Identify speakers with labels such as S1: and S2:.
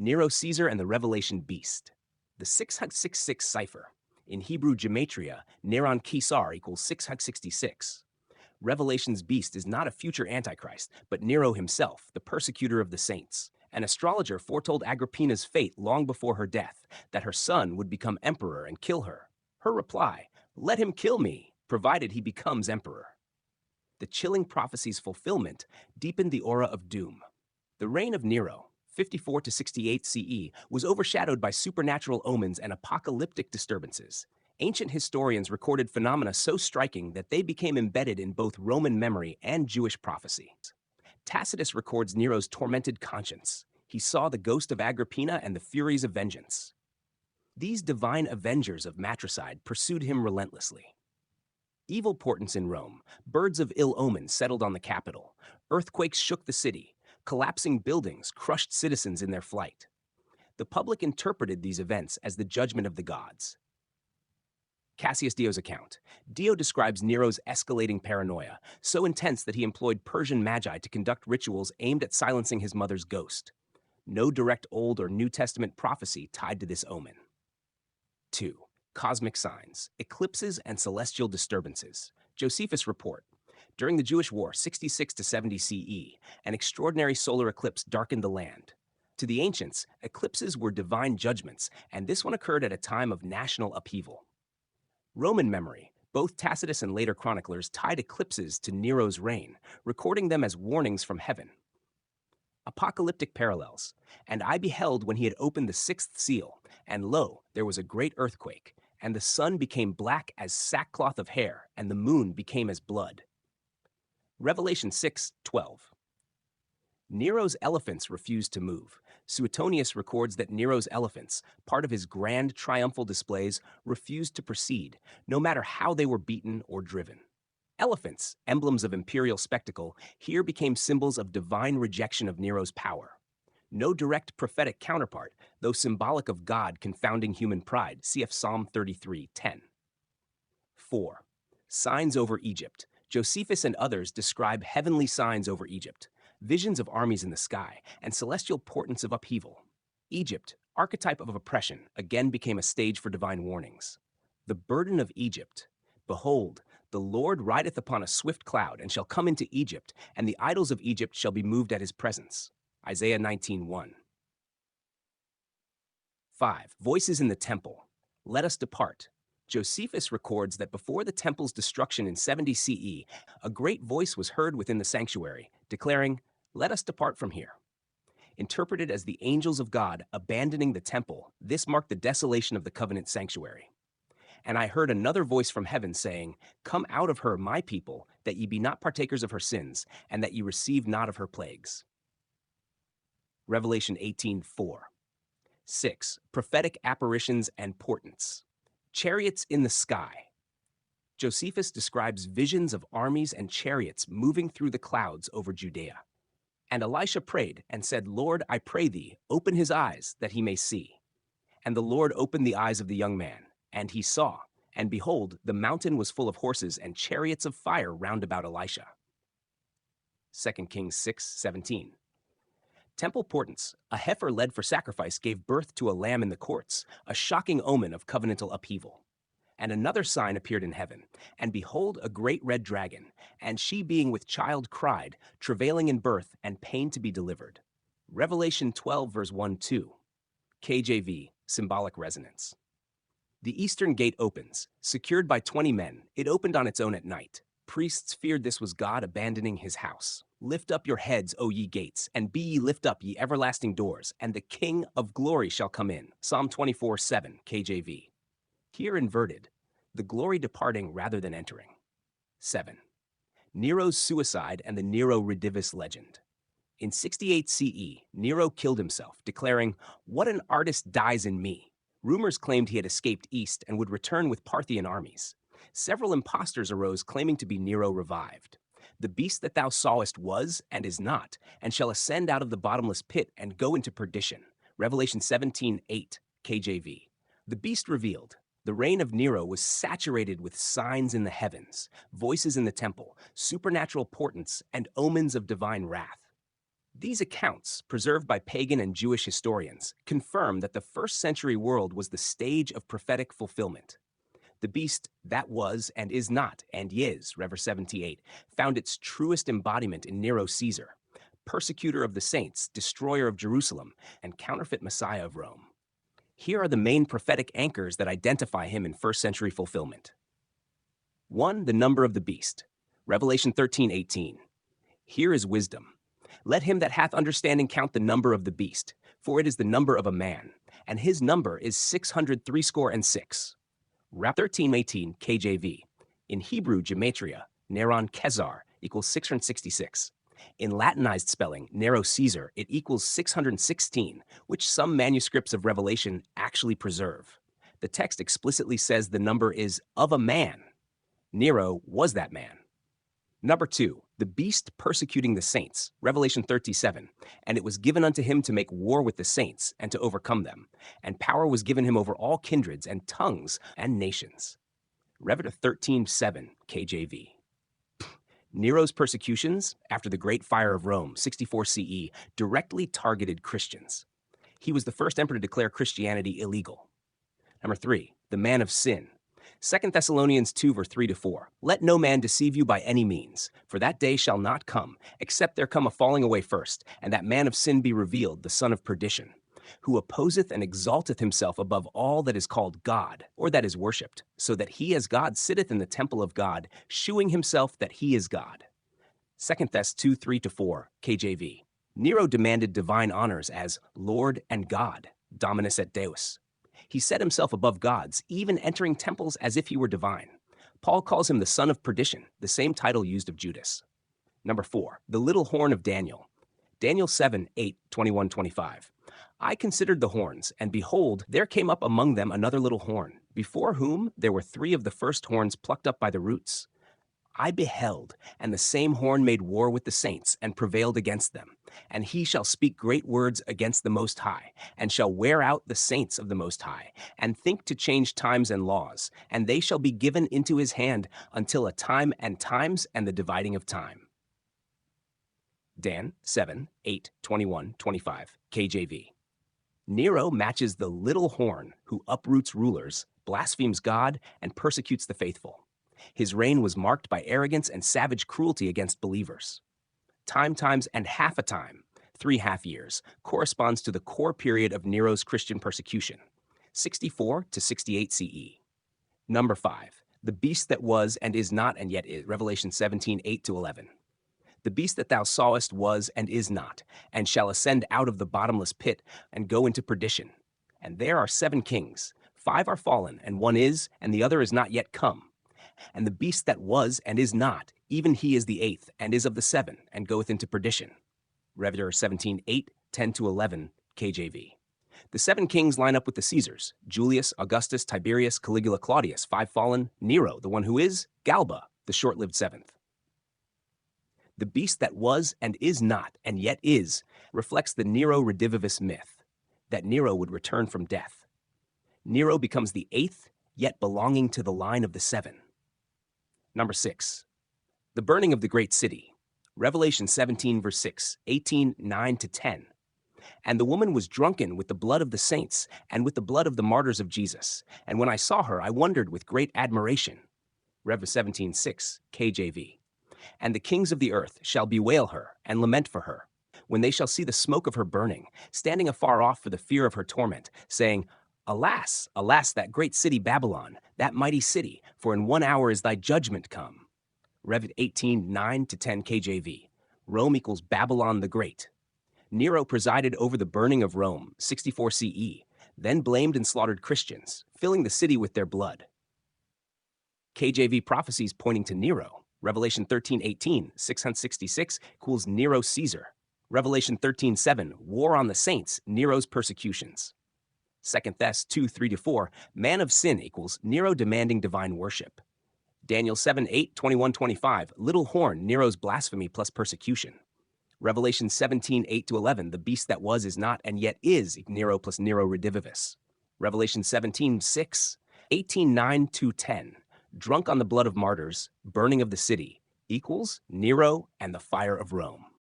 S1: Nero Caesar and the Revelation Beast. The 666 cipher. In Hebrew gematria, Neron Kaisar equals 666. Revelation's beast is not a future Antichrist, but Nero himself, the persecutor of the saints. An astrologer foretold Agrippina's fate long before her death, that her son would become emperor and kill her. Her reply, "Let him kill me, provided he becomes emperor." The chilling prophecy's fulfillment deepened the aura of doom. The reign of Nero, 54 to 68 CE, was overshadowed by supernatural omens and apocalyptic disturbances. Ancient historians recorded phenomena so striking that they became embedded in both Roman memory and Jewish prophecy. Tacitus records Nero's tormented conscience. He saw the ghost of Agrippina and the furies of vengeance. These divine avengers of matricide pursued him relentlessly. Evil portents in Rome, birds of ill omen settled on the capital. Earthquakes shook the city. Collapsing buildings crushed citizens in their flight. The public interpreted these events as the judgment of the gods. Cassius Dio's account. Dio describes Nero's escalating paranoia, so intense that he employed Persian magi to conduct rituals aimed at silencing his mother's ghost. No direct Old or New Testament prophecy tied to this omen. 2. Cosmic signs, eclipses, and celestial disturbances. Josephus report. During the Jewish War, 66 to 70 CE, an extraordinary solar eclipse darkened the land. To the ancients, eclipses were divine judgments, and this one occurred at a time of national upheaval. Roman memory, both Tacitus and later chroniclers tied eclipses to Nero's reign, recording them as warnings from heaven. Apocalyptic parallels. And I beheld when he had opened the sixth seal, and lo, there was a great earthquake, and the sun became black as sackcloth of hair, and the moon became as blood. Revelation 6:12. Nero's elephants refused to move. Suetonius records that Nero's elephants, part of his grand triumphal displays, refused to proceed, no matter how they were beaten or driven. Elephants, emblems of imperial spectacle, here became symbols of divine rejection of Nero's power. No direct prophetic counterpart, though symbolic of God confounding human pride, cf. Psalm 33:10. 4. Signs over Egypt. Josephus and others describe heavenly signs over Egypt, visions of armies in the sky, and celestial portents of upheaval. Egypt, archetype of oppression, again became a stage for divine warnings. The burden of Egypt. Behold, the Lord rideth upon a swift cloud, and shall come into Egypt, and the idols of Egypt shall be moved at his presence. Isaiah 19:1. 5. Voices in the temple. Let us depart. Josephus records that before the temple's destruction in 70 CE, a great voice was heard within the sanctuary, declaring, "Let us depart from here." Interpreted as the angels of God abandoning the temple, this marked the desolation of the covenant sanctuary. And I heard another voice from heaven saying, "Come out of her, my people, that ye be not partakers of her sins, and that ye receive not of her plagues." Revelation 18:4. 6. Prophetic apparitions and portents. Chariots in the sky. Josephus describes visions of armies and chariots moving through the clouds over Judea. And Elisha prayed and said, "Lord, I pray thee, open his eyes that he may see." And the Lord opened the eyes of the young man, and he saw, and behold, the mountain was full of horses and chariots of fire round about Elisha. 2 Kings 6:17. Temple portents. A heifer led for sacrifice gave birth to a lamb in the courts, a shocking omen of covenantal upheaval. And another sign appeared in heaven, and behold, a great red dragon, and she being with child cried, travailing in birth and pain to be delivered. Revelation 12, verse 1-2. KJV, symbolic resonance. The eastern gate opens. Secured by 20 men, it opened on its own at night. Priests feared this was God abandoning his house. Lift up your heads, O ye gates, and be ye lift up, ye everlasting doors, and the King of glory shall come in. Psalm 24:7, KJV. Here inverted, the glory departing rather than entering. 7. Nero's suicide and the Nero Redivivus legend. In 68 CE, Nero killed himself, declaring, "What an artist dies in me." Rumors claimed he had escaped east and would return with Parthian armies. Several impostors arose claiming to be Nero revived. The beast that thou sawest was and is not, and shall ascend out of the bottomless pit and go into perdition. Revelation 17:8, KJV. The beast revealed. The reign of Nero was saturated with signs in the heavens, voices in the temple, supernatural portents, and omens of divine wrath. These accounts, preserved by pagan and Jewish historians, confirm that the first century world was the stage of prophetic fulfillment. The beast that was and is not and is, Rev. 78, found its truest embodiment in Nero Caesar, persecutor of the saints, destroyer of Jerusalem, and counterfeit Messiah of Rome. Here are the main prophetic anchors that identify him in first century fulfillment. 1. The number of the beast. Revelation 13:18. Here is wisdom. Let him that hath understanding count the number of the beast, for it is the number of a man, and his number is 600 threescore and six. Rap 13:18 KJV. In Hebrew gematria, Neron Kesar equals 666. In Latinized spelling, Nero Caesar, it equals 616, which some manuscripts of Revelation actually preserve. The text explicitly says the number is of a man. Nero was that man. Number 2, the beast persecuting the saints, Revelation 37, and it was given unto him to make war with the saints and to overcome them, and power was given him over all kindreds and tongues and nations. Rev. 13:7 KJV. Nero's persecutions, after the Great Fire of Rome, 64 CE, directly targeted Christians. He was the first emperor to declare Christianity illegal. Number 3, the man of sin. 2 Thessalonians 2, verse 3-4. Let no man deceive you by any means, for that day shall not come, except there come a falling away first, and that man of sin be revealed, the son of perdition, who opposeth and exalteth himself above all that is called God, or that is worshipped, so that he as God sitteth in the temple of God, shewing himself that he is God. 2 Thess 2, 3-4, KJV. Nero demanded divine honors as Lord and God, Dominus et Deus. He set himself above gods, even entering temples as if he were divine. Paul calls him the son of perdition, the same title used of Judas. Number 4, the little horn of Daniel. Daniel 7, 8, 21-25. I considered the horns, and behold, there came up among them another little horn, before whom there were 3 of the first horns plucked up by the roots. I beheld, and the same horn made war with the saints, and prevailed against them. And he shall speak great words against the Most High, and shall wear out the saints of the Most High, and think to change times and laws, and they shall be given into his hand until a time and times and the dividing of time. Dan 7, 8, 21-25, KJV. Nero matches the little horn who uproots rulers, blasphemes God, and persecutes the faithful. His reign was marked by arrogance and savage cruelty against believers. Time, times, and half a time, 3 half years, corresponds to the core period of Nero's Christian persecution, 64 to 68 CE. Number 5, the beast that was and is not and yet is, Revelation 17, 8-11. The beast that thou sawest was and is not, and shall ascend out of the bottomless pit and go into perdition. And there are 7 kings, 5 are fallen, and 1 is, and the other is not yet come. And the beast that was and is not, even he is the 8th, and is of the 7, and goeth into perdition. Rev. 17, 8, 10-11, KJV. The 7 kings line up with the Caesars: Julius, Augustus, Tiberius, Caligula, Claudius, 5 fallen, Nero, the one who is, Galba, the short-lived 7th. The beast that was and is not and yet is reflects the Nero redivivus myth, that Nero would return from death. Nero becomes the 8th, yet belonging to the line of the 7. Number 6, the burning of the great city. Revelation 17, verse 6, 18, 9-10. And the woman was drunken with the blood of the saints and with the blood of the martyrs of Jesus. And when I saw her, I wondered with great admiration. Rev. 17, 6, KJV. And the kings of the earth shall bewail her and lament for her, when they shall see the smoke of her burning, standing afar off for the fear of her torment, saying, Alas, alas, that great city Babylon, that mighty city, for in 1 hour is thy judgment come. Rev. 18, 9-10 KJV. Rome equals Babylon the Great. Nero presided over the burning of Rome, 64 CE, then blamed and slaughtered Christians, filling the city with their blood. KJV prophecies pointing to Nero. Revelation 13:18, 666 equals Nero Caesar. Revelation 13:7, war on the saints, Nero's persecutions. 2 Thess 2, 3-4, man of sin equals Nero demanding divine worship. Daniel 7, 8, 21-25, little horn, Nero's blasphemy plus persecution. Revelation 17, 8-11, the beast that was, is not, and yet is, Nero plus Nero redivivus. Revelation 17, 6, 18, 9-10, drunk on the blood of martyrs, burning of the city, equals Nero and the fire of Rome.